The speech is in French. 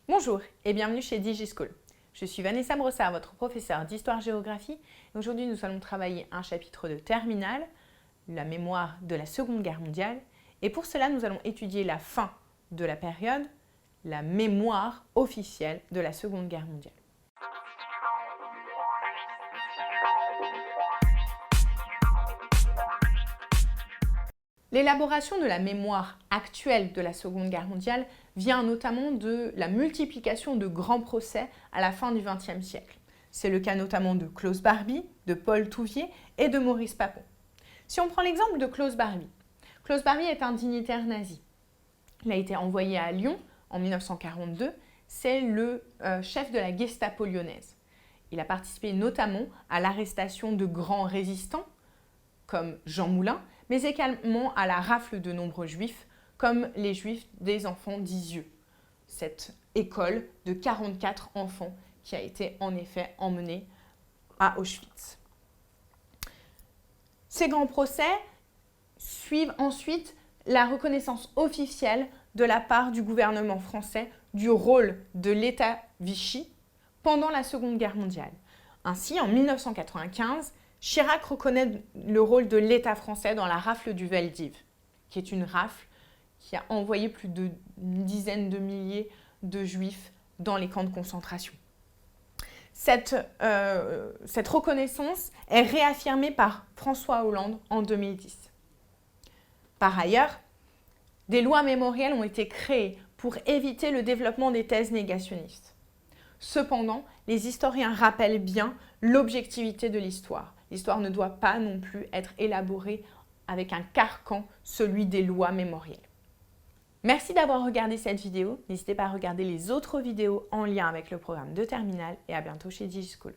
Bonjour et bienvenue chez DigiSchool. Je suis Vanessa Brossard, votre professeure d'histoire-géographie. Aujourd'hui, nous allons travailler un chapitre de terminale, la mémoire de la Seconde Guerre mondiale. Et pour cela, nous allons étudier la fin de la période, la mémoire officielle de la Seconde Guerre mondiale. L'élaboration de la mémoire actuelle de la Seconde Guerre mondiale vient notamment de la multiplication de grands procès à la fin du XXe siècle. C'est le cas notamment de Klaus Barbie, de Paul Touvier et de Maurice Papon. Si on prend l'exemple de Klaus Barbie est un dignitaire nazi. Il a été envoyé à Lyon en 1942. C'est le chef de la Gestapo lyonnaise. Il a participé notamment à l'arrestation de grands résistants comme Jean Moulin, mais également à la rafle de nombreux juifs, comme les juifs des enfants d'Isieux, cette école de 44 enfants qui a été en effet emmenée à Auschwitz. Ces grands procès suivent ensuite la reconnaissance officielle de la part du gouvernement français du rôle de l'État Vichy pendant la Seconde Guerre mondiale. Ainsi, en 1995, Chirac reconnaît le rôle de l'État français dans la rafle du Veldiv, qui est une rafle qui a envoyé plus d'une dizaine de milliers de juifs dans les camps de concentration. Cette reconnaissance est réaffirmée par François Hollande en 2010. Par ailleurs, des lois mémorielles ont été créées pour éviter le développement des thèses négationnistes. Cependant, les historiens rappellent bien l'objectivité de l'histoire. L'histoire ne doit pas non plus être élaborée avec un carcan, celui des lois mémorielles. Merci d'avoir regardé cette vidéo. N'hésitez pas à regarder les autres vidéos en lien avec le programme de terminale et à bientôt chez DigiSchool.